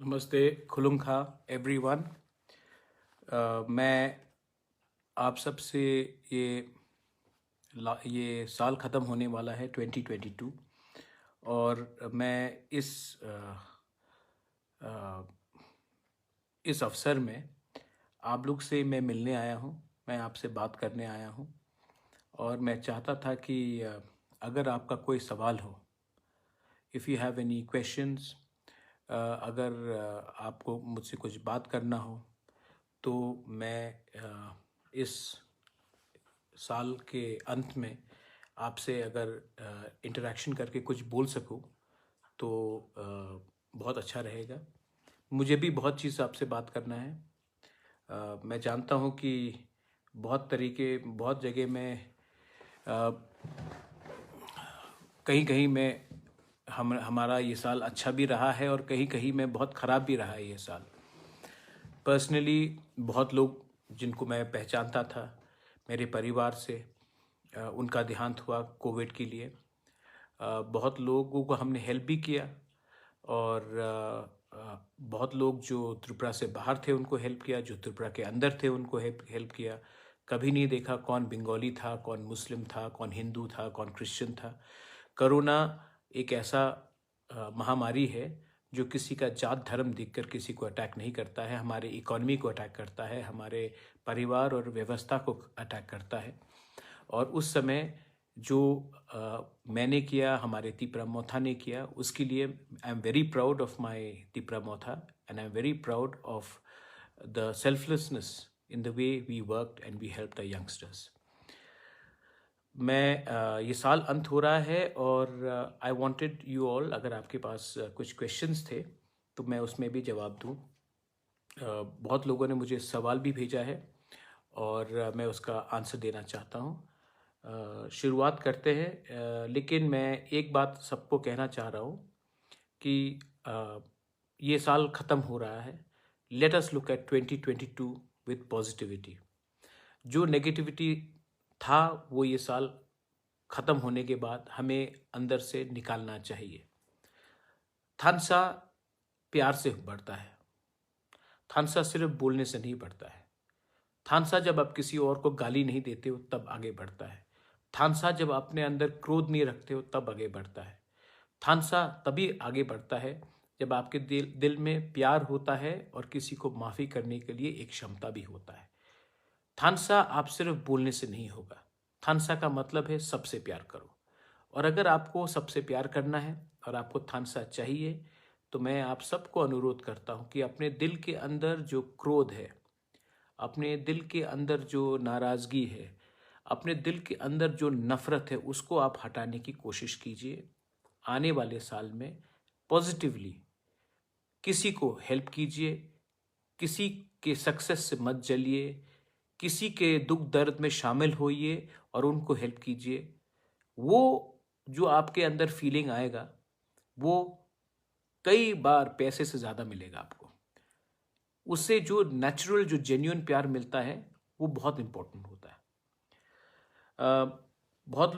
नमस्ते, खुलुम खा एवरीवन। मैं आप सब से ये साल ख़त्म होने वाला है 2022। और मैं इस अवसर में आप लोग से मैं मिलने आया हूँ, मैं आपसे बात करने आया हूँ। और मैं चाहता था कि अगर आपका कोई सवाल हो, if you have any questions, अगर आपको मुझसे कुछ बात करना हो, तो मैं इस साल के अंत में आपसे अगर इंटरेक्शन करके कुछ बोल सकूं तो बहुत अच्छा रहेगा। मुझे भी बहुत चीज़ आपसे बात करना है। मैं जानता हूं कि बहुत जगह में कहीं कहीं में हमारा ये साल अच्छा भी रहा है और कहीं कहीं में बहुत ख़राब भी रहा है ये साल। पर्सनली बहुत लोग जिनको मैं पहचानता था मेरे परिवार से, उनका देहांत हुआ कोविड के लिए। बहुत लोगों को हमने हेल्प भी किया और बहुत लोग जो त्रिपुरा से बाहर थे उनको हेल्प किया, जो त्रिपुरा के अंदर थे उनको हेल्प किया। कभी नहीं देखा कौन बंगाली था, कौन मुस्लिम था, कौन हिंदू था, कौन क्रिश्चियन था। कोरोना एक ऐसा महामारी है जो किसी का जात धर्म देखकर किसी को अटैक नहीं करता है, हमारे इकोनॉमी को अटैक करता है, हमारे परिवार और व्यवस्था को अटैक करता है। और उस समय जो मैंने किया, हमारे तिपरामोथा ने किया, उसके लिए I am very proud of my Tipra Motha and I am very proud of the selflessness in the way we worked and we help the youngsters. ये साल अंत हो रहा है और आई वांटेड यू ऑल, अगर आपके पास कुछ क्वेश्चंस थे तो मैं उसमें भी जवाब दूं। बहुत लोगों ने मुझे सवाल भी भेजा है और मैं उसका आंसर देना चाहता हूं। शुरुआत करते हैं, लेकिन मैं एक बात सबको कहना चाह रहा हूं कि ये साल ख़त्म हो रहा है। Let us look at 2022 with positivity. जो नेगेटिविटी था वो ये साल ख़त्म होने के बाद हमें अंदर से निकालना चाहिए। थानसा प्यार से बढ़ता है, थानसा सिर्फ बोलने से नहीं बढ़ता है। थानसा जब आप किसी और को गाली नहीं देते हो तब आगे बढ़ता है। थानसा जब अपने अंदर क्रोध नहीं रखते हो तब आगे बढ़ता है। थानसा तभी आगे बढ़ता है जब आपके दिल में प्यार होता है और किसी को माफ़ी करने के लिए एक क्षमता भी होता है। थानसा आप सिर्फ बोलने से नहीं होगा। थानसा का मतलब है सबसे प्यार करो। और अगर आपको सबसे प्यार करना है और आपको थानसा चाहिए, तो मैं आप सबको अनुरोध करता हूँ कि अपने दिल के अंदर जो क्रोध है, अपने दिल के अंदर जो नाराज़गी है, अपने दिल के अंदर जो नफ़रत है, उसको आप हटाने की कोशिश कीजिए। आने वाले साल में पॉजिटिवली किसी को हेल्प कीजिए, किसी के सक्सेस से मत जलिए, किसी के दुख दर्द में शामिल होइए और उनको हेल्प कीजिए। वो जो आपके अंदर फीलिंग आएगा वो कई बार पैसे से ज़्यादा मिलेगा आपको। उससे जो नेचुरल, जो जेन्युइन प्यार मिलता है वो बहुत इंपॉर्टेंट होता है। बहुत